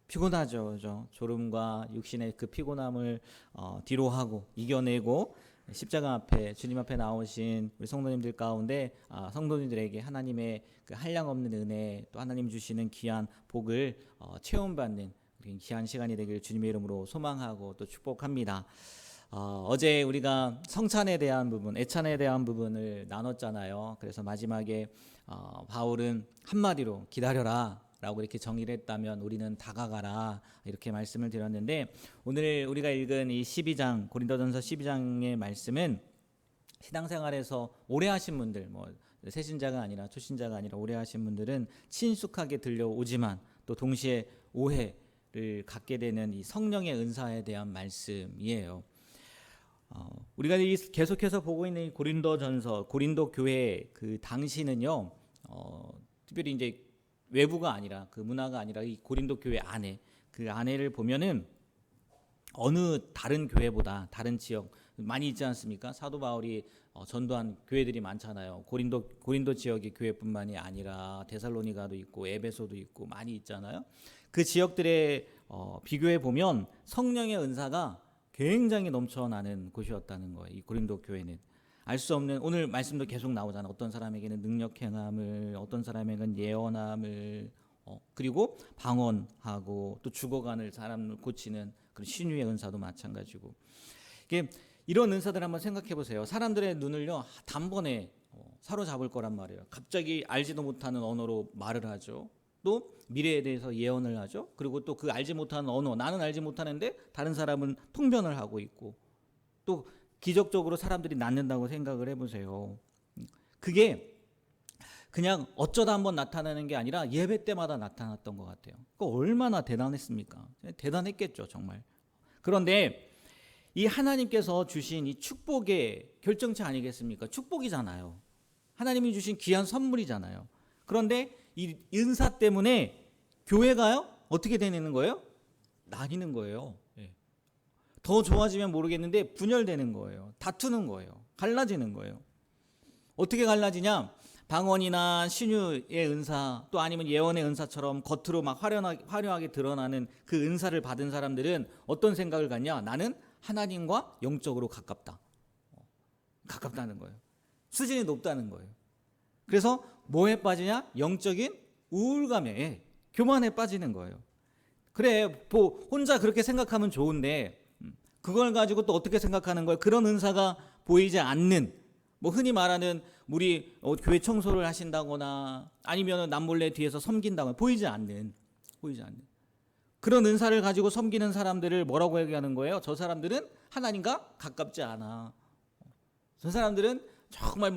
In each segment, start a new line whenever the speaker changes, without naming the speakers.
피곤하죠, 그죠? 졸음과 육신의 그 피곤함을 뒤로 하고 이겨내고 십자가 앞에 주님 앞에 나오신 우리 성도님들 가운데 성도님들에게 하나님의 그 한량없는 은혜 또 하나님 주시는 귀한 복을 체험받는 귀한 시간이 되길 주님의 이름으로 소망하고 또 축복합니다. 어제 우리가 성찬에 대한 부분, 애찬에 대한 부분을 나눴잖아요. 그래서 마지막에 바울은 한마디로 기다려라 라고 이렇게 정의를 했다면 우리는 다가가라 이렇게 말씀을 드렸는데, 오늘 우리가 읽은 이 12장 고린도전서 12장의 말씀은 신앙생활에서 오래 하신 분들, 새신자가 아니라 초신자가 아니라 오래 하신 분들은 친숙하게 들려오지만 또 동시에 오해를 갖게 되는 이 성령의 은사에 대한 말씀이에요. 우리가 계속해서 보고 있는 이 고린도전서, 고린도 교회 그 당시는요, 특별히 이제 외부가 아니라 그 문화가 아니라 이 고린도 교회 안에 그 안에를 보면은 어느 다른 교회보다 다른 지역 많이 있지 않습니까? 사도 바울이 전도한 교회들이 많잖아요. 고린도 지역의 교회뿐만이 아니라 데살로니가도 있고 에베소도 있고 많이 있잖아요. 그 지역들에 비교해 보면 성령의 은사가 굉장히 넘쳐나는 곳이었다는 거예요. 이 고린도 교회는 알 수 없는, 오늘 말씀도 계속 나오잖아요. 어떤 사람에게는 능력 행함을, 어떤 사람에게는 예언함을, 그리고 방언하고 또 죽어가는 사람을 고치는 그런 신유의 은사도 마찬가지고. 이게 이런 은사들 한번 생각해 보세요. 사람들의 눈을요 단번에 사로잡을 거란 말이에요. 갑자기 알지도 못하는 언어로 말을 하죠. 또 미래에 대해서 예언을 하죠. 그리고 또 그 알지 못하는 언어, 나는 알지 못하는데 다른 사람은 통변을 하고 있고, 또 기적적으로 사람들이 낫는다고 생각을 해보세요. 그게 그냥 어쩌다 한번 나타나는 게 아니라 예배 때마다 나타났던 것 같아요. 얼마나 대단했습니까? 대단했겠죠, 정말. 그런데 이 하나님께서 주신 이 축복의 결정체 아니겠습니까? 축복이잖아요. 하나님이 주신 귀한 선물이잖아요. 그런데 이 은사 때문에 교회가요 어떻게 되는 거예요? 나뉘는 거예요. 더 좋아지면 모르겠는데 분열되는 거예요. 다투는 거예요. 갈라지는 거예요. 어떻게 갈라지냐? 방언이나 신유의 은사 또 아니면 예언의 은사처럼 겉으로 막 화려하게 드러나는 그 은사를 받은 사람들은 어떤 생각을 갖냐? 나는 하나님과 영적으로 가깝다는 거예요. 수준이 높다는 거예요. 그래서 뭐에 빠지냐? 영적인 우울감에, 교만에 빠지는 거예요. 그래, 혼자 그렇게 생각하면 좋은데 그걸 가지고 또 어떻게 생각하는 거예요? 그런 은사가 보이지 않는, 흔히 말하는 우리 교회 청소를 하신다거나 아니면 남몰래 뒤에서 섬긴다거나 보이지 않는 그런 은사를 가지고 섬기는 사람들을 뭐라고 얘기하는 거예요? 저 사람들은 하나님과 가깝지 않아. 저 사람들은 정말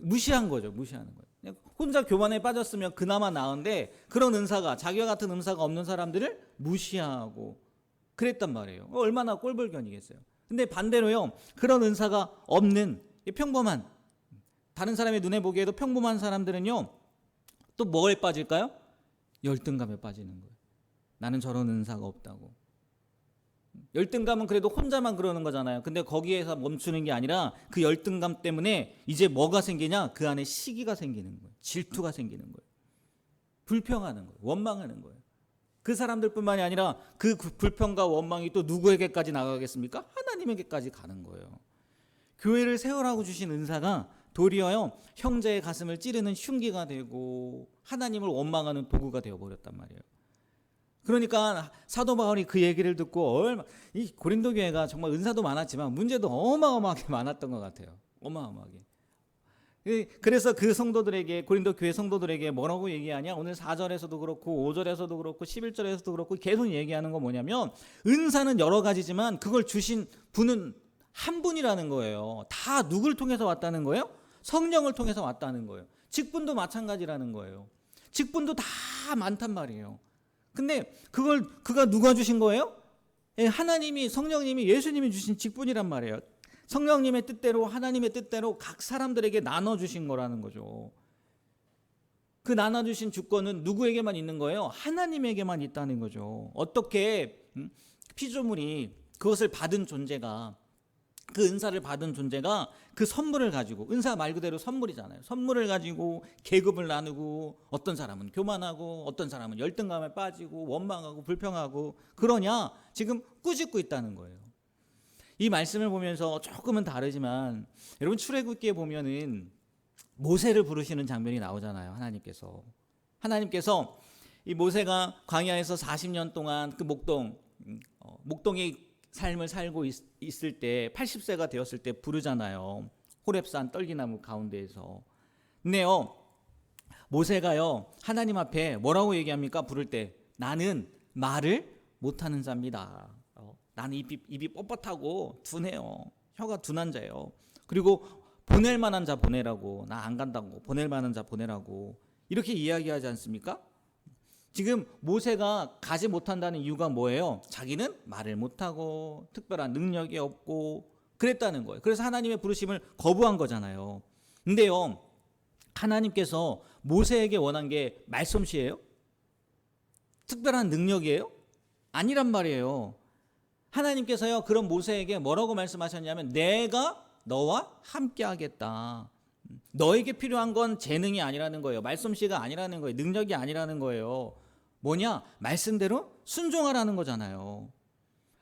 무시한 거죠. 무시하는 거예요. 그냥 혼자 교만에 빠졌으면 그나마 나은데 그런 은사가, 자기와 같은 은사가 없는 사람들을 무시하고 그랬단 말이에요. 얼마나 꼴불견이겠어요. 근데 반대로요, 그런 은사가 없는 평범한, 다른 사람의 눈에 보기에도 평범한 사람들은요 또 뭐에 빠질까요? 열등감에 빠지는 거예요. 나는 저런 은사가 없다고. 열등감은 그래도 혼자만 그러는 거잖아요. 근데 거기에서 멈추는 게 아니라 그 열등감 때문에 이제 뭐가 생기냐? 그 안에 시기가 생기는 거예요. 질투가 생기는 거예요. 불평하는 거예요. 원망하는 거예요. 그 사람들뿐만이 아니라 그 불평과 원망이 또 누구에게까지 나가겠습니까? 하나님에게까지 가는 거예요. 교회를 세우라고 주신 은사가 도리어 형제의 가슴을 찌르는 흉기가 되고 하나님을 원망하는 도구가 되어버렸단 말이에요. 그러니까 사도 바울이 그 얘기를 듣고 이 고린도 교회가 정말 은사도 많았지만 문제도 어마어마하게 많았던 것 같아요. 어마어마하게. 그래서 그 성도들에게, 고린도 교회 성도들에게 뭐라고 얘기하냐? 오늘 4절에서도 그렇고 5절에서도 그렇고 11절에서도 그렇고 계속 얘기하는 건 뭐냐면, 은사는 여러 가지지만 그걸 주신 분은 한 분이라는 거예요. 다 누굴 통해서 왔다는 거예요? 성령을 통해서 왔다는 거예요. 직분도 마찬가지라는 거예요. 직분도 다 많단 말이에요. 근데 그가 누가 주신 거예요? 하나님이, 성령님이, 예수님이 주신 직분이란 말이에요. 성령님의 뜻대로, 하나님의 뜻대로 각 사람들에게 나눠주신 거라는 거죠. 그 나눠주신 주권은 누구에게만 있는 거예요? 하나님에게만 있다는 거죠. 어떻게 피조물이, 그것을 받은 존재가 그 은사를 받은 존재가 그 선물을 가지고, 은사 말 그대로 선물이잖아요. 선물을 가지고 계급을 나누고, 어떤 사람은 교만하고 어떤 사람은 열등감에 빠지고 원망하고 불평하고 그러냐, 지금 꾸짖고 있다는 거예요. 이 말씀을 보면서 조금은 다르지만, 여러분 출애굽기에 보면은 모세를 부르시는 장면이 나오잖아요. 하나님께서 이 모세가 광야에서 40년 동안 그 목동의 삶을 살고 있을 때 80세가 되었을 때 부르잖아요. 호렙산 떨기나무 가운데에서. 근데요, 모세가요 하나님 앞에 뭐라고 얘기합니까? 부를 때, 나는 말을 못하는 자입니다. 나는 입이 뻣뻣하고 둔해요. 혀가 둔한 자예요. 그리고 보낼 만한 자 보내라고, 나 안 간다고, 보낼 만한 자 보내라고 이렇게 이야기하지 않습니까? 지금 모세가 가지 못한다는 이유가 뭐예요? 자기는 말을 못하고 특별한 능력이 없고 그랬다는 거예요. 그래서 하나님의 부르심을 거부한 거잖아요. 근데요, 하나님께서 모세에게 원한 게 말솜씨예요? 특별한 능력이에요? 아니란 말이에요. 하나님께서요, 그런 모세에게 뭐라고 말씀하셨냐면, 내가 너와 함께 하겠다. 너에게 필요한 건 재능이 아니라는 거예요. 말솜씨가 아니라는 거예요. 능력이 아니라는 거예요. 뭐냐? 말씀대로 순종하라는 거잖아요.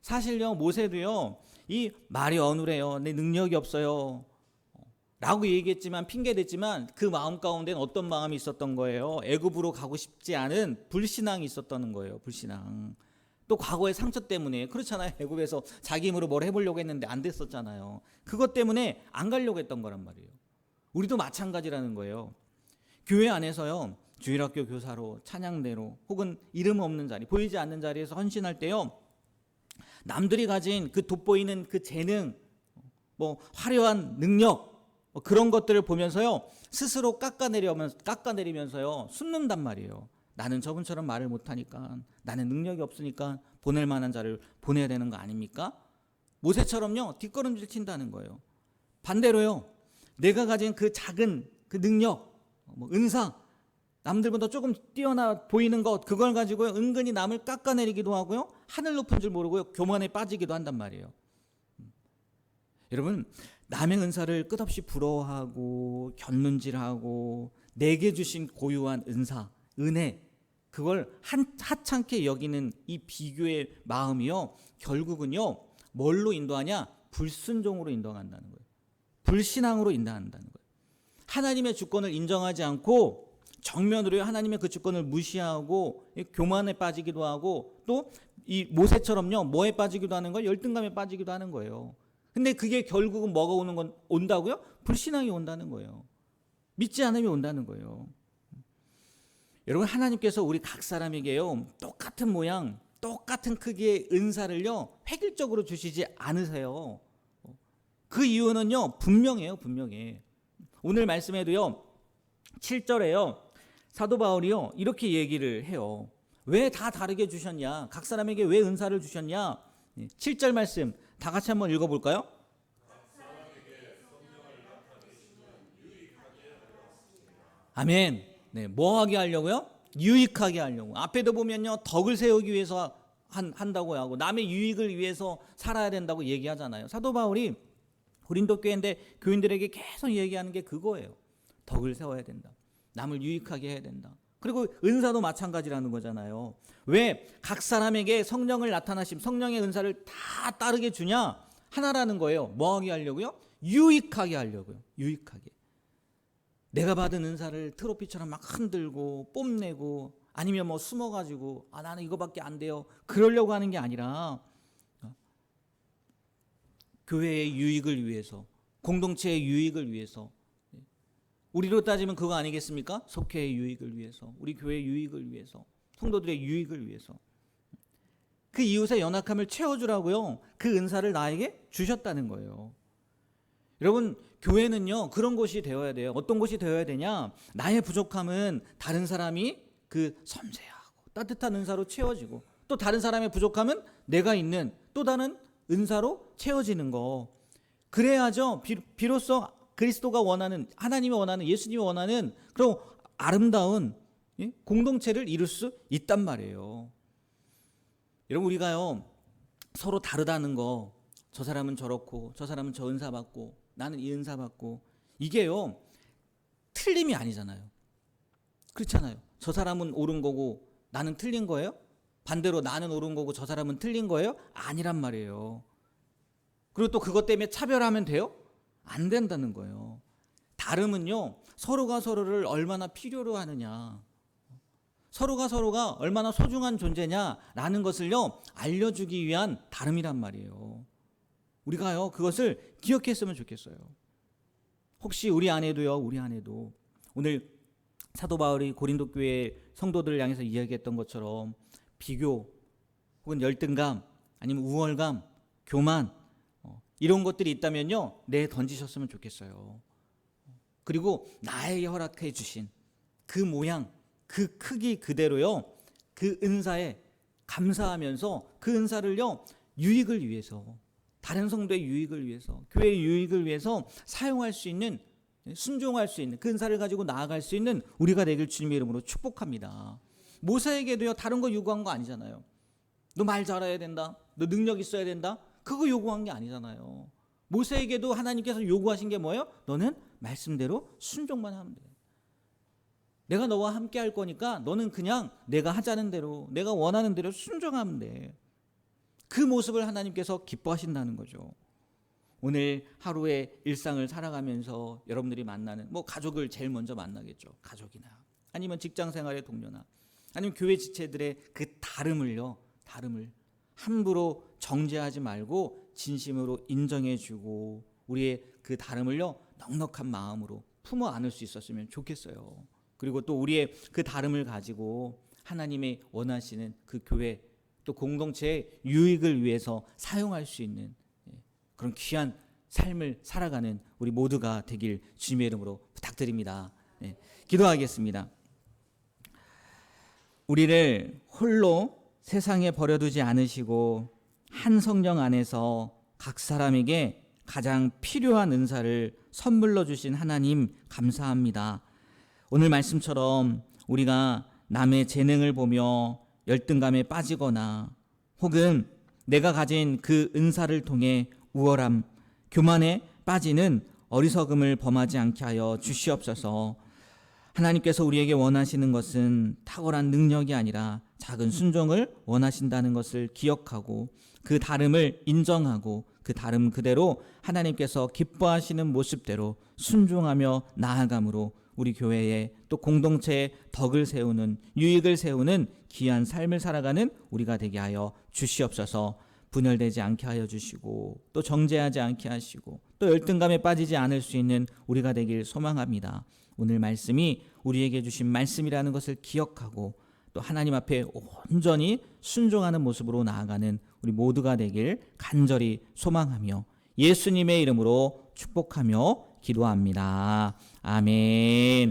사실요, 모세도요, 이 말이 어눌해요, 내 능력이 없어요 라고 얘기했지만, 핑계댔지만, 그 마음 가운데는 어떤 마음이 있었던 거예요? 애굽으로 가고 싶지 않은 불신앙이 있었던 거예요. 불신앙. 또 과거의 상처 때문에, 그렇잖아요. 애굽에서 자기 힘으로 뭘 해보려고 했는데 안 됐었잖아요. 그것 때문에 안 가려고 했던 거란 말이에요. 우리도 마찬가지라는 거예요. 교회 안에서요, 주일학교 교사로, 찬양대로, 혹은 이름 없는 자리, 보이지 않는 자리에서 헌신할 때요, 남들이 가진 그 돋보이는 그 재능, 화려한 능력, 그런 것들을 보면서요, 스스로 깎아내리면서요, 숨는단 말이에요. 나는 저분처럼 말을 못하니까, 나는 능력이 없으니까 보낼 만한 자를 보내야 되는 거 아닙니까? 모세처럼요, 뒷걸음질 친다는 거예요. 반대로요, 내가 가진 그 작은 그 능력, 은사, 남들보다 조금 뛰어나 보이는 것, 그걸 가지고요, 은근히 남을 깎아내리기도 하고요, 하늘 높은 줄 모르고요, 교만에 빠지기도 한단 말이에요. 여러분, 남의 은사를 끝없이 부러워하고 견눈질하고 내게 주신 고유한 은사, 은혜, 그걸 하찮게 여기는 이 비교의 마음이요, 결국은요, 뭘로 인도하냐? 불순종으로 인도한다는 거예요. 불신앙으로 인도한다는 거예요. 하나님의 주권을 인정하지 않고 정면으로 하나님의 그 주권을 무시하고 교만에 빠지기도 하고, 또 이 모세처럼요, 뭐에 빠지기도 하는 거예요? 열등감에 빠지기도 하는 거예요. 근데 그게 결국은 뭐가 온다고요? 불신앙이 온다는 거예요. 믿지 않으면 온다는 거예요. 여러분, 하나님께서 우리 각 사람에게요, 똑같은 모양, 똑같은 크기의 은사를요, 획일적으로 주시지 않으세요. 그 이유는요, 분명해요. 오늘 말씀에도요, 7절에요, 사도 바울이요, 이렇게 얘기를 해요. 왜 다 다르게 주셨냐? 각 사람에게 왜 은사를 주셨냐? 7절 말씀 다 같이 한번 읽어볼까요? 아멘. 네, 뭐 하게 하려고요? 유익하게 하려고. 앞에도 보면요, 덕을 세우기 위해서 한다고 하고, 남의 유익을 위해서 살아야 된다고 얘기하잖아요. 사도 바울이 고린도 교회인데 교인들에게 계속 얘기하는 게 그거예요. 덕을 세워야 된다. 남을 유익하게 해야 된다. 그리고 은사도 마찬가지라는 거잖아요. 왜 각 사람에게 성령을 나타나심, 성령의 은사를 다 따르게 주냐? 하나라는 거예요. 뭐 하게 하려고요? 유익하게 하려고요. 유익하게. 내가 받은 은사를 트로피처럼 막 흔들고 뽐내고, 아니면 숨어가지고 나는 이거밖에 안 돼요, 그러려고 하는 게 아니라, 교회의 유익을 위해서, 공동체의 유익을 위해서, 우리로 따지면 그거 아니겠습니까? 속회의 유익을 위해서, 우리 교회의 유익을 위해서, 성도들의 유익을 위해서, 그 이웃의 연약함을 채워주라고요, 그 은사를 나에게 주셨다는 거예요. 여러분, 교회는요, 그런 곳이 되어야 돼요. 어떤 곳이 되어야 되냐? 나의 부족함은 다른 사람이 그 섬세하고 따뜻한 은사로 채워지고, 또 다른 사람의 부족함은 내가 있는 또 다른 은사로 채워지는 거. 그래야죠, 비로소 그리스도가 원하는, 하나님이 원하는, 예수님이 원하는 그런 아름다운 공동체를 이룰 수 있단 말이에요. 여러분, 우리가요, 서로 다르다는 거, 저 사람은 저렇고 저 사람은 저 은사 받고 나는 이 은사 받고, 이게요 틀림이 아니잖아요. 그렇잖아요. 저 사람은 옳은 거고 나는 틀린 거예요? 반대로 나는 옳은 거고 저 사람은 틀린 거예요? 아니란 말이에요. 그리고 또 그것 때문에 차별하면 돼요? 안 된다는 거예요. 다름은요, 서로가 서로를 얼마나 필요로 하느냐, 서로가 얼마나 소중한 존재냐라는 것을요 알려주기 위한 다름이란 말이에요. 우리가요 그것을 기억했으면 좋겠어요. 혹시 우리 안에도 오늘 사도 바울이 고린도 교회 성도들을 향해서 이야기했던 것처럼 비교 혹은 열등감 아니면 우월감, 교만, 이런 것들이 있다면요 던지셨으면 좋겠어요. 그리고 나에게 허락해 주신 그 모양, 그 크기 그대로요 그 은사에 감사하면서 그 은사를요 유익을 위해서, 다른 성도의 유익을 위해서, 교회의 유익을 위해서 사용할 수 있는, 순종할 수 있는 그 은사를 가지고 나아갈 수 있는 우리가 되길 주님의 이름으로 축복합니다. 모세에게도요 다른 거 요구한 거 아니잖아요. 너 말 잘해야 된다, 너 능력 있어야 된다, 그거 요구한 게 아니잖아요. 모세에게도 하나님께서 요구하신 게 뭐예요? 너는 말씀대로 순종만 하면 돼. 내가 너와 함께 할 거니까 너는 그냥 내가 하자는 대로, 내가 원하는 대로 순종하면 돼. 그 모습을 하나님께서 기뻐하신다는 거죠. 오늘 하루의 일상을 살아가면서 여러분들이 만나는 가족을 제일 먼저 만나겠죠. 가족이나 아니면 직장생활의 동료나 아니면 교회 지체들의 그 다름을 함부로 정죄하지 말고 진심으로 인정해주고 우리의 그 다름을요 넉넉한 마음으로 품어 안을 수 있었으면 좋겠어요. 그리고 또 우리의 그 다름을 가지고 하나님의 원하시는 그 교회 또 공동체의 유익을 위해서 사용할 수 있는 그런 귀한 삶을 살아가는 우리 모두가 되길 주님의 이름으로 부탁드립니다. 기도하겠습니다. 우리를 홀로 세상에 버려두지 않으시고 한 성령 안에서 각 사람에게 가장 필요한 은사를 선물로 주신 하나님 감사합니다. 오늘 말씀처럼 우리가 남의 재능을 보며 열등감에 빠지거나 혹은 내가 가진 그 은사를 통해 우월함, 교만에 빠지는 어리석음을 범하지 않게 하여 주시옵소서. 하나님께서 우리에게 원하시는 것은 탁월한 능력이 아니라 작은 순종을 원하신다는 것을 기억하고 그 다름을 인정하고 그 다름 그대로 하나님께서 기뻐하시는 모습대로 순종하며 나아감으로 우리 교회에 또 공동체에 덕을 세우는, 유익을 세우는 귀한 삶을 살아가는 우리가 되게 하여 주시옵소서. 분열되지 않게 하여 주시고 또 정죄하지 않게 하시고 또 열등감에 빠지지 않을 수 있는 우리가 되길 소망합니다. 오늘 말씀이 우리에게 주신 말씀이라는 것을 기억하고 또 하나님 앞에 온전히 순종하는 모습으로 나아가는 우리 모두가 되길 간절히 소망하며 예수님의 이름으로 축복하며 기도합니다. 아멘.